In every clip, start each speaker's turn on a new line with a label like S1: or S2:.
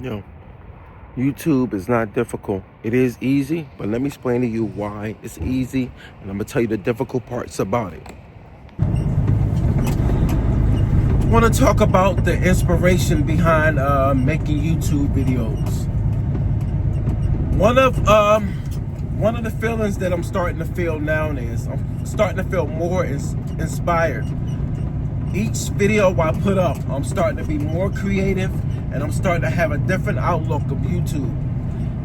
S1: Yo, YouTube is not difficult. It is easy, but let me explain to you why it's easy, and I'm gonna tell you the difficult parts about it. I want to talk about the inspiration behind making YouTube videos. One of the feelings that I'm starting to feel now is I'm starting to feel more inspired. Each video I put up, I'm starting to be more creative, and I'm starting to have a different outlook of YouTube.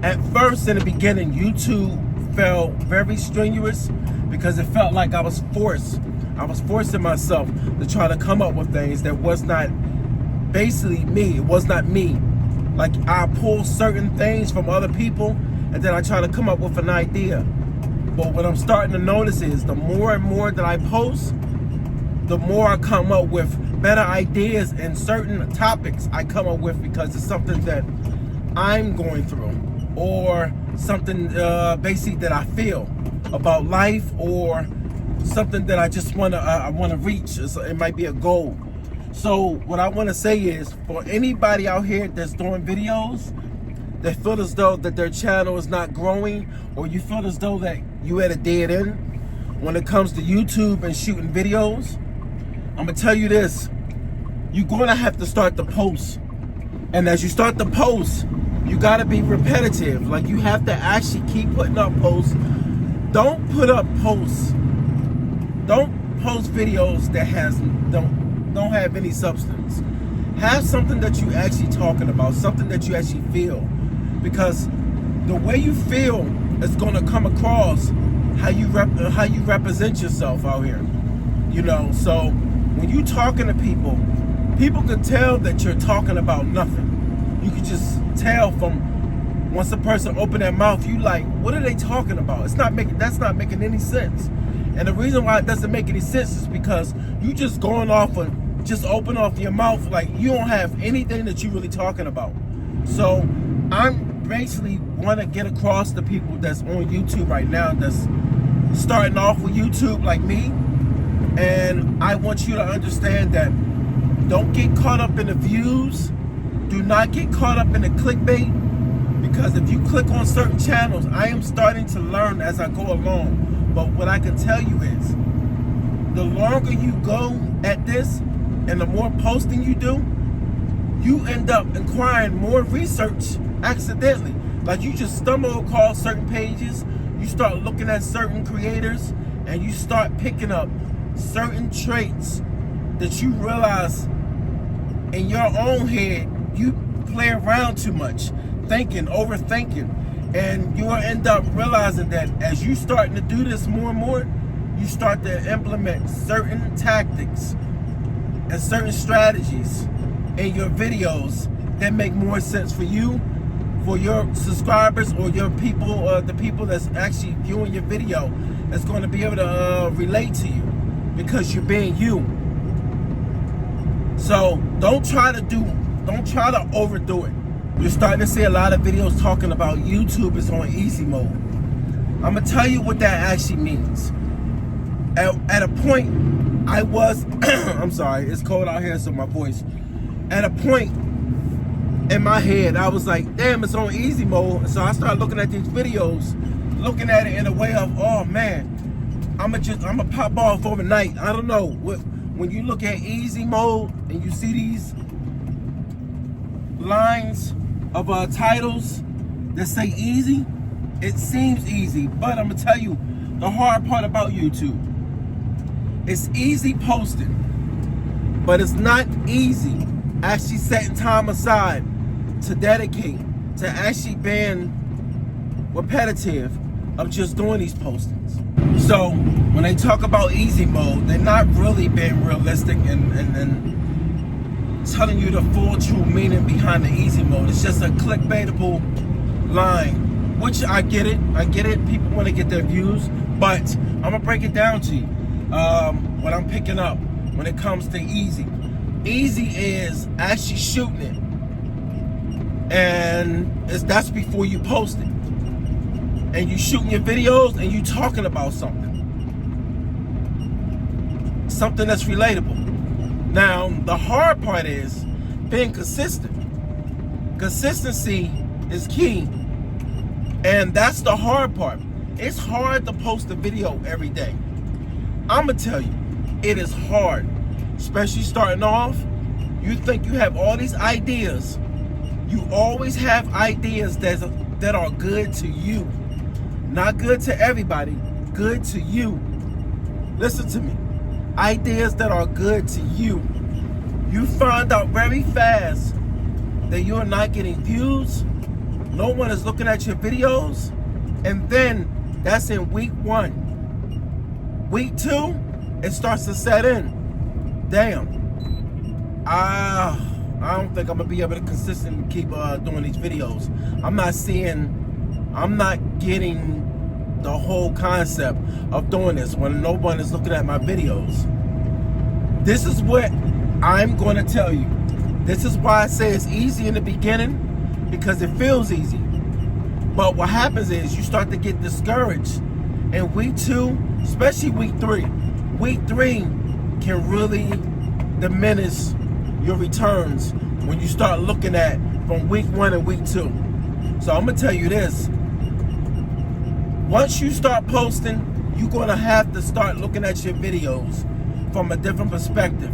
S1: At first, in the beginning, YouTube felt very strenuous because it felt like I was forcing myself to try to come up with things that was not basically me. It was not me. Like, I pull certain things from other people, and then I try to come up with an idea. But what I'm starting to notice is the more and more that I post, the more I come up with better ideas and certain topics I come up with because it's something that I'm going through, or something basically that I feel about life, or something that I just want to reach. It might be a goal. So what I want to say is, for anybody out here that's doing videos that feel as though that their channel is not growing, or you feel as though that you at a dead end when it comes to YouTube and shooting videos, I'm gonna tell you this: you're gonna have to start the post, and as you start the post, you gotta be repetitive. Like, you have to actually keep putting up posts. Don't post videos that don't have any substance. Have something that you actually talking about, something that you actually feel, because the way you feel is gonna come across how you represent yourself out here. You know, so when you talking to people can tell that you're talking about nothing. You can just tell from once a person open their mouth, you like, what are they talking about? That's not making any sense. And the reason why it doesn't make any sense is because you just going off and just open off your mouth like you don't have anything that you really talking about. So I'm basically want to get across to people that's on YouTube right now, that's starting off with YouTube like me. And I want you to understand that don't get caught up in the views. Do not get caught up in the clickbait, because if you click on certain channels, I am starting to learn as I go along. But what I can tell you is, the longer you go at this and the more posting you do, you end up acquiring more research accidentally. Like, you just stumble across certain pages, you start looking at certain creators, and you start picking up certain traits that you realize in your own head you play around too much, overthinking, and you'll end up realizing that as you starting to do this more and more, you start to implement certain tactics and certain strategies in your videos that make more sense for you, for your subscribers, or your people, or the people that's actually viewing your video, that's going to be able to relate to you, because you're being you. So don't try to overdo it. You're starting to see a lot of videos talking about YouTube is on easy mode. I'm gonna tell you what that actually means. At a point, I was I'm sorry, it's cold out here, so my voice. At a point in my head, I was like, damn, it's on easy mode. So I started looking at these videos, looking at it in a way of, oh man, I'm gonna pop off overnight. I don't know. When you look at easy mode and you see these lines of titles that say easy, it seems easy. But I'm gonna tell you the hard part about YouTube. It's easy posting, but it's not easy actually setting time aside to dedicate to actually being repetitive of just doing these postings. So when they talk about easy mode, they're not really being realistic and telling you the full true meaning behind the easy mode. It's just a clickbaitable line, which I get it. People want to get their views, but I'm gonna break it down to you. What I'm picking up when it comes to easy. Easy is actually shooting it, and that's before you post it. And you shooting your videos and you talking about something that's relatable. Now, the hard part is being consistent. Consistency is key. And that's the hard part. It's hard to post a video every day. I'm going to tell you, it is hard. Especially starting off, you think you have all these ideas. You always have ideas that are good to you. Not good to everybody, good to you. Listen to me. Ideas that are good to you. You find out very fast that you're not getting views. No one is looking at your videos. And then that's in week 1. Week 2, it starts to set in. Damn. I don't think I'm going to be able to consistently keep doing these videos. I'm not getting the whole concept of doing this when no one is looking at my videos. This is what I'm going to tell you. This is why I say it's easy in the beginning, because it feels easy. But what happens is you start to get discouraged. In week 2, especially week 3. Week 3 can really diminish your returns when you start looking at from week 1 and week 2. So I'm going to tell you this. Once you start posting, you're going to have to start looking at your videos from a different perspective.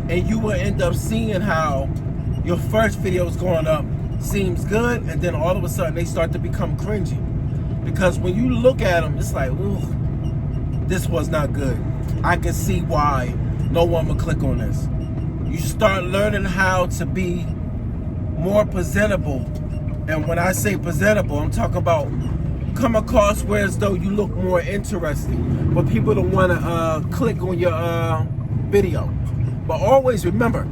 S1: And you will end up seeing how your first video is going up seems good, and then all of a sudden they start to become cringy. Because when you look at them, it's like, ooh, this was not good. I can see why no one would click on this. You start learning how to be more presentable. And when I say presentable, I'm talking about come across where as though you look more interesting, but people don't want to click on your video. But always remember,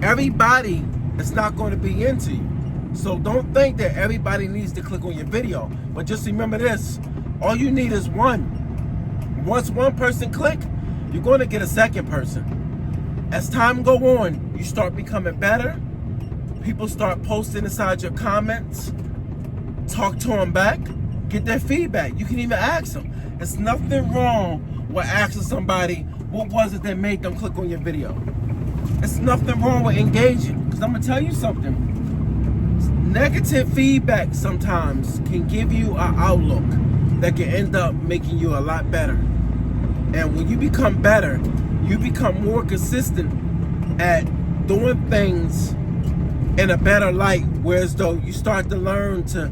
S1: everybody is not going to be into you. So don't think that everybody needs to click on your video. But just remember this, all you need is one. Once one person click, you're going to get a second person. As time go on, you start becoming better. People start posting inside your comments. Talk to them back. Get their feedback. You can even ask them. There's nothing wrong with asking somebody what was it that made them click on your video. There's nothing wrong with engaging. Because I'm going to tell you something. Negative feedback sometimes can give you an outlook that can end up making you a lot better. And when you become better, you become more consistent at doing things in a better light, whereas though you start to learn to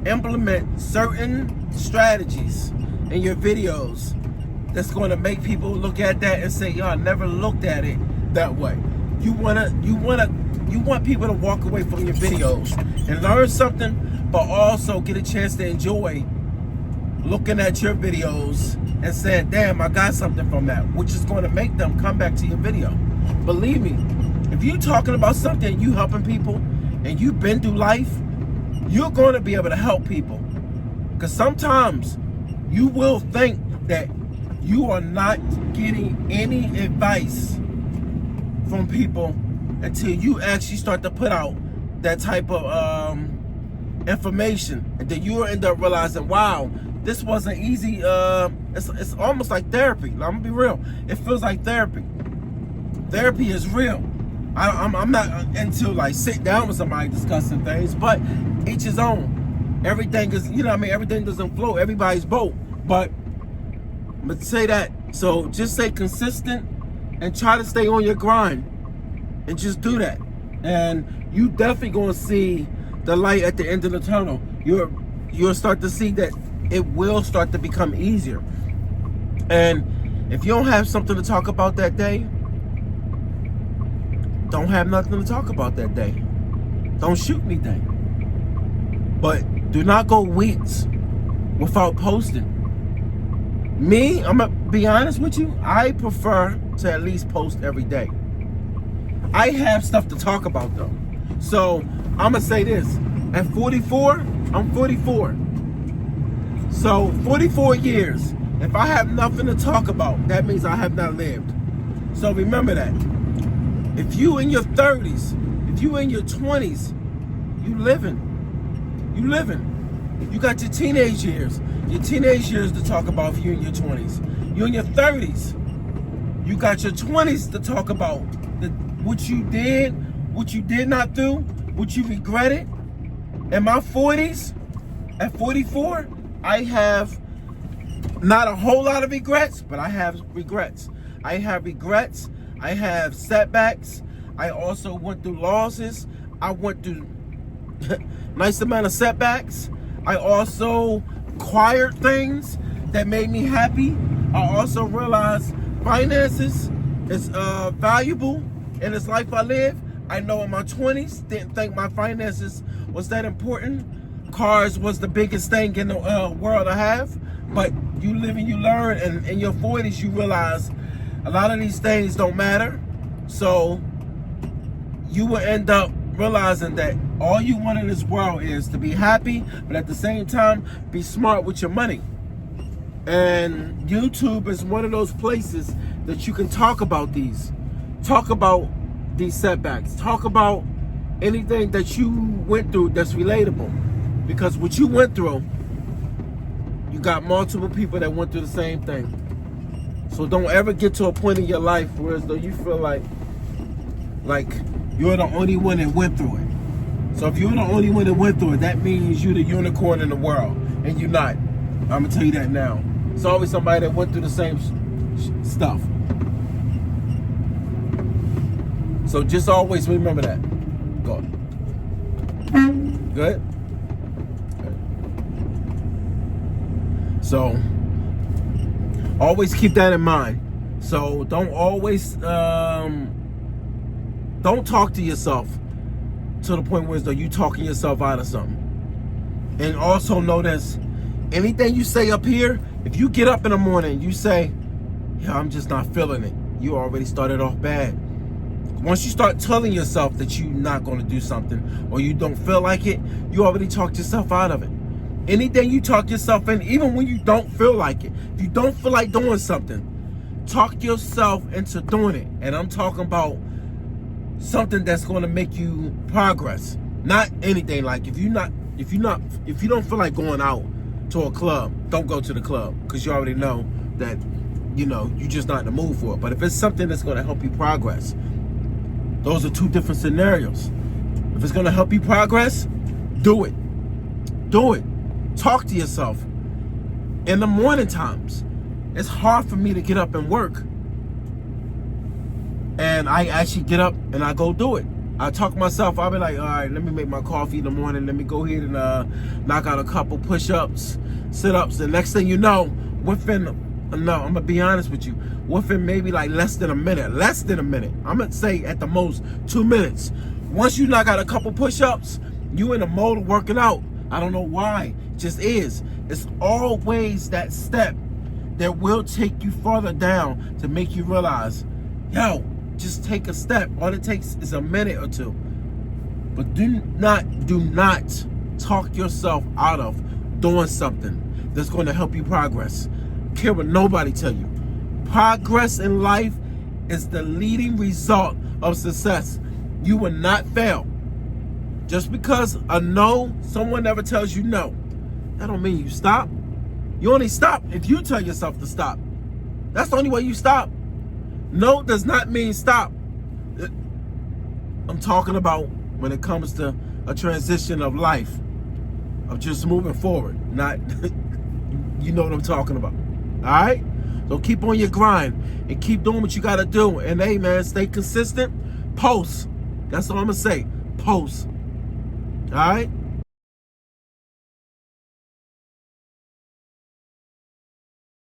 S1: implement certain strategies in your videos that's going to make people look at that and say, yo, I never looked at it that way. You want people to walk away from your videos and learn something, but also get a chance to enjoy looking at your videos and saying, damn, I got something from that, which is going to make them come back to your video. Believe me, if you're talking about something, you helping people, and you've been through life, you're going to be able to help people. Because sometimes you will think that you are not getting any advice from people until you actually start to put out that type of information. And then you'll end up realizing, wow, this wasn't easy. It's almost like therapy. I'm gonna be real. It feels like therapy. Therapy is real. I'm not into like sit down with somebody discussing things, but each his own. Everything is, you know what I mean? Everything doesn't flow. Everybody's boat. But I'm gonna say that. So just stay consistent and try to stay on your grind. And just do that. And you definitely gonna see the light at the end of the tunnel. You'll start to see that it will start to become easier. And if you don't have something to talk about that day, don't have nothing to talk about that day. Don't shoot anything. But do not go weeks without posting. Me, I'm gonna be honest with you, I prefer to at least post every day. I have stuff to talk about though. So I'm gonna say this. At 44, I'm 44. So 44 years. If I have nothing to talk about, that means I have not lived. So remember that. If you in your 30s, if you in your 20s, you living. You living. You got your teenage years. Your teenage years to talk about if you in your 20s. You in your 30s. You got your 20s to talk about what you did not do, Would you regret it? In my 40s, at 44, I have not a whole lot of regrets, but I have regrets. I have regrets. I have setbacks. I also went through losses. I went through nice amount of setbacks. I also acquired things that made me happy. I also realized finances is valuable in this life I live. I know in my 20s, didn't think my finances was that important. Cars was the biggest thing in the world I have. But you live and you learn, and in your 40s you realize a lot of these things don't matter. So you will end up realizing that all you want in this world is to be happy, but at the same time, be smart with your money. And YouTube is one of those places that you can talk about these setbacks, talk about anything that you went through that's relatable. Because what you went through, you got multiple people that went through the same thing. So don't ever get to a point in your life where as though you feel like you're the only one that went through it. So if you're the only one that went through it, that means you're the unicorn in the world, and you're not. I'm gonna tell you that now. It's always somebody that went through the same stuff. So just always remember that. Go. Good? So always keep that in mind. So don't always don't talk to yourself to the point where you talking yourself out of something. And also know this, anything you say up here, if you get up in the morning and you say, yeah, I'm just not feeling it, you already started off bad. Once you start telling yourself that you're not going to do something or you don't feel like it, you already talked yourself out of it. Anything you talk yourself in, even when you don't feel like it, if you don't feel like doing something, talk yourself into doing it. And I'm talking about something that's going to make you progress. Not anything like if you don't feel like going out to a club, don't go to the club, because you already know that you're just not in the mood for it. But if it's something that's going to help you progress, those are two different scenarios. If it's going to help you progress, do it. Do it. Talk to yourself. In the morning times, it's hard for me to get up and work. And I actually get up and I go do it. I talk to myself, I'll be like, all right, let me make my coffee in the morning. Let me go ahead and knock out a couple push-ups, sit-ups. The next thing you know, within, I'm going to be honest with you, within maybe like less than a minute, I'm going to say at the most 2 minutes. Once you knock out a couple push-ups, you in the mode of working out. I don't know why, it just is. It's always that step that will take you further down to make you realize, yo, just take a step. All it takes is a minute or two. But do not talk yourself out of doing something that's going to help you progress. Don't care what nobody tell you. Progress in life is the leading result of success. You will not fail. Just because someone never tells you no, that don't mean you stop. You only stop if you tell yourself to stop. That's the only way you stop. No does not mean stop. I'm talking about when it comes to a transition of life, of just moving forward, not, you know what I'm talking about. All right? So keep on your grind and keep doing what you got to do. And hey, man, stay consistent. Post. That's all I'm going to say. Post. All right?